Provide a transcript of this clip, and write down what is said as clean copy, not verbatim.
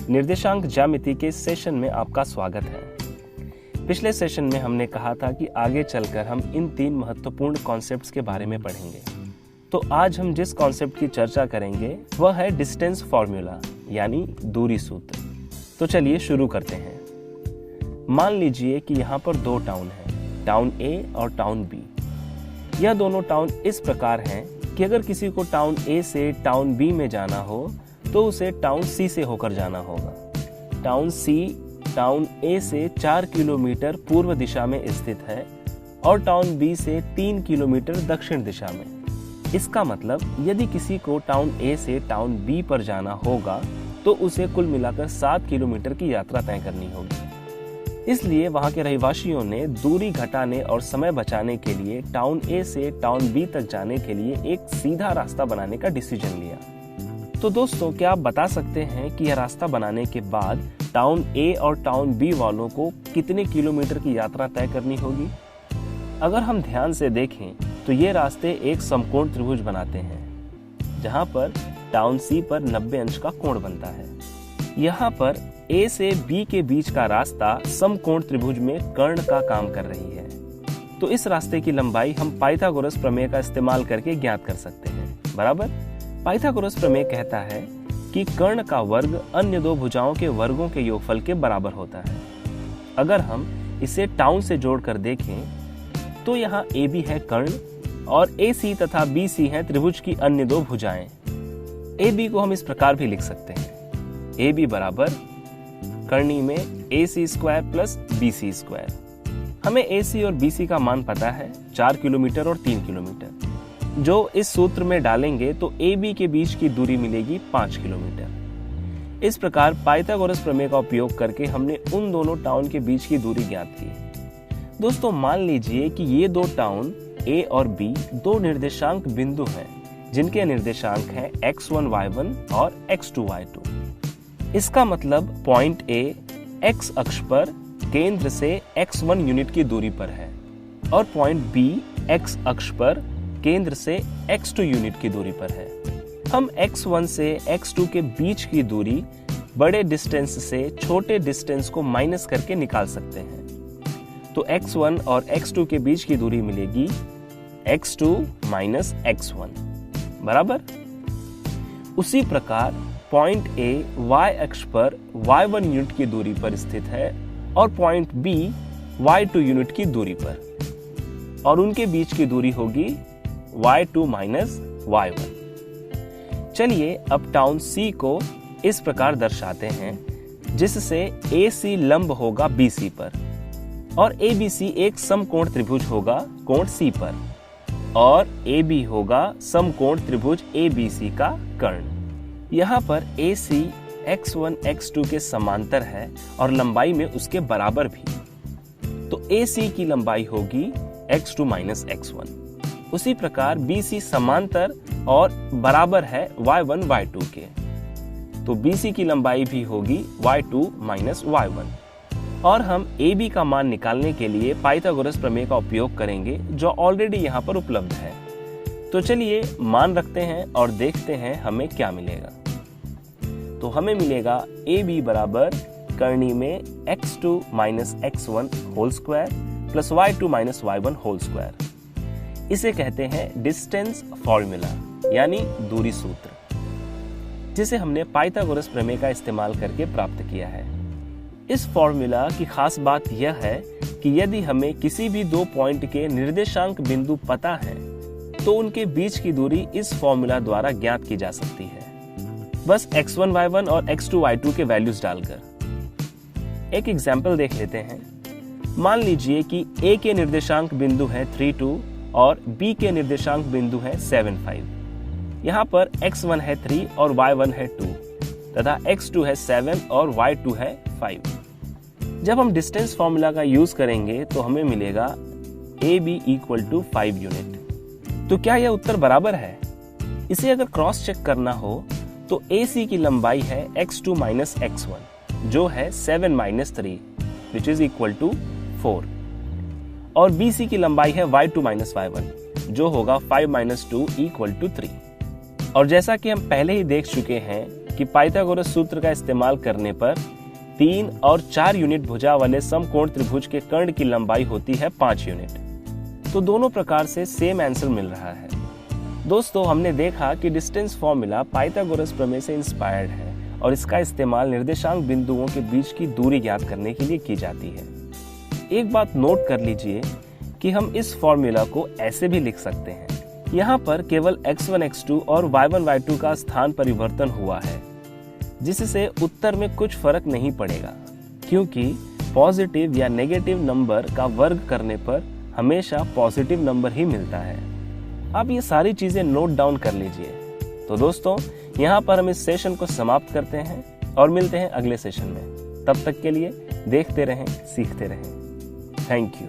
निर्देशांक ज्यामिति के सेशन में आपका स्वागत है। पिछले सेशन में हमने कहा था कि आगे चलकर हम इन 3 महत्वपूर्ण कॉन्सेप्ट्स के बारे में पढ़ेंगे। तो आज हम जिस कॉन्सेप्ट की चर्चा करेंगे वह है डिस्टेंस फॉर्मूला यानी दूरी सूत्र। तो चलिए शुरू करते हैं। मान लीजिए कि यहाँ पर 2 टाउन हैं, टाउन ए और टाउन बी। यह दोनों टाउन इस प्रकार हैं कि अगर किसी को टाउन ए से टाउन बी में जाना हो तो उसे टाउन सी से होकर जाना होगा। टाउन सी टाउन ए से 4 किलोमीटर पूर्व दिशा में स्थित है और टाउन बी से 3 किलोमीटर दक्षिण दिशा में। इसका मतलब यदि किसी को टाउन ए से टाउन बी पर जाना होगा तो उसे कुल मिलाकर 7 किलोमीटर की यात्रा तय करनी होगी। इसलिए वहां के रहवासियों ने दूरी घटाने और समय बचाने के लिए टाउन ए से टाउन बी तक जाने के लिए एक सीधा रास्ता बनाने का डिसीजन लिया। तो दोस्तों, क्या आप बता सकते हैं कि यह रास्ता बनाने के बाद टाउन ए और टाउन बी वालों को कितने किलोमीटर की यात्रा तय करनी होगी? अगर हम ध्यान से देखें तो ये रास्ते एक समकोण त्रिभुज बनाते हैं, जहां पर टाउन सी पर 90 अंश का कोण बनता है। यहाँ पर ए से बी के बीच का रास्ता समकोण त्रिभुज में कर्ण का काम कर रही है। तो इस रास्ते की लंबाई हम पाइथागोरस प्रमेय का इस्तेमाल करके ज्ञात कर सकते हैं। बराबर, पाइथागोरस प्रमेय कहता है कि कर्ण का वर्ग अन्य 2 भुजाओं के वर्गों के योगफल के बराबर होता है। अगर हम इसे टाउन से जोड़कर देखें तो यहाँ ए बी है कर्ण और ए सी तथा बी सी है त्रिभुज की अन्य 2 भुजाएं। ए बी को हम इस प्रकार भी लिख सकते हैं, ए बी बराबर कर्णी में A C square plus B C square. हमें ए सी और बी सी का मान पता है, 4 किलोमीटर और 3 किलोमीटर, जो इस सूत्र में डालेंगे तो ए बी के बीच की दूरी मिलेगी 5 किलोमीटर। इस प्रकार पाइथागोरस प्रमेय का उपयोग करके हमने उन दोनों टाउन के बीच की दूरी ज्ञात की। दोस्तों, मान लीजिए कि ये 2 टाउन ए और बी 2 निर्देशांक बिंदु हैं, जिनके निर्देशांक हैं x1 y1 और x2 y2। इसका मतलब पॉइंट ए x अक्ष पर केंद्र से x1 यूनिट की दूरी पर है और पॉइंट बी x अक्ष पर केंद्र से x2 यूनिट की दूरी पर है। हम x1 से x2 के बीच की दूरी बड़े डिस्टेंस से छोटे डिस्टेंस को माइनस करके निकाल सकते हैं। तो x1 और x2 के बीच की दूरी मिलेगी x2 माइनस x1 बराबर। उसी प्रकार पॉइंट A y अक्ष पर y1 यूनिट की दूरी पर स्थित है और पॉइंट B y2 यूनिट की दूरी पर, और उनके बीच की दूरी होगी y2 माइनस y1। चलिए अब टाउन C को इस प्रकार दर्शाते हैं, जिससे AC लंब होगा BC पर और ABC एक समकोण त्रिभुज होगा कोण C पर और AB होगा समकोण त्रिभुज ABC का कर्ण। यहाँ पर AC x1 x2 के समांतर है और लंबाई में उसके बराबर भी, तो AC की लंबाई होगी x2 माइनस x1। उसी प्रकार BC समांतर और बराबर है y1 y2 के, तो BC की लंबाई भी होगी y2 माइनस y1। और हम AB का मान निकालने के लिए पाइथागोरस प्रमेय का उपयोग करेंगे, जो ऑलरेडी यहाँ पर उपलब्ध है। तो चलिए मान रखते हैं और देखते हैं हमें क्या मिलेगा। तो हमें मिलेगा AB बराबर कर्णी में x2 minus x1 whole square plus y2 minus y1 whole square. इसे कहते हैं डिस्टेंस फॉर्मूला यानी दूरी सूत्र, जिसे हमने पाइथागोरस प्रमेय का इस्तेमाल करके प्राप्त किया है। इस फॉर्मूला की खास बात यह है कि यदि हमें किसी भी 2 पॉइंट के निर्देशांक बिंदु पता है तो उनके बीच की दूरी इस फॉर्मूला द्वारा ज्ञात की जा सकती है, बस x1 y1 और x2 y2 के वैल्यूज डालकर। एक एग्जाम्पल देख लेते हैं। मान लीजिए कि A के निर्देशांक बिंदु है 3 2 और B के निर्देशांक बिंदु है 7 5। यहाँ पर x1 है 3 और y1 है 2 तथा x2 है 7 और y2 है 5। जब हम डिस्टेंस फॉर्मूला का यूज करेंगे तो हमें मिलेगा AB इक्वल टू 5 यूनिट। तो क्या यह उत्तर बराबर है? इसे अगर क्रॉस चेक करना हो तो AC की लंबाई है x2 माइनस x1 जो है 7 minus 3 which is equal to 4, और BC की लंबाई है y2 माइनस y1 जो होगा 5 माइनस 2 इक्वल टू 3। और जैसा कि हम पहले ही देख चुके हैं कि पाइथागोरस सूत्र का इस्तेमाल करने पर 3 और 4 यूनिट भुजा वाले समकोण त्रिभुज के कर्ण की लंबाई होती है 5 यूनिट। तो दोनों प्रकार से सेम आंसर मिल रहा है। दोस्तों, हमने देखा कि डिस्टेंस फॉर्मूला पाइथागोरस प्रमेय से इंस्पायर्ड है और इसका इस्तेमाल निर्देशांक बिंदुओं के बीच की दूरी ज्ञात करने के लिए की जाती है। एक बात नोट कर लीजिए कि हम इस फॉर्मूला को ऐसे भी लिख सकते हैं। यहाँ पर केवल x1 x2 और y1 y2 का स्थान परिवर्तन हुआ है, जिससे उत्तर में कुछ फर्क नहीं पड़ेगा, क्योंकि पॉजिटिव या नेगेटिव नंबर का वर्ग करने पर हमेशा पॉजिटिव नंबर ही मिलता है। आप ये सारी चीजें नोट डाउन कर लीजिए। तो दोस्तों, यहाँ पर हम इस सेशन को समाप्त करते हैं और मिलते हैं अगले सेशन में। तब तक के लिए देखते रहें, सीखते रहें। Thank you.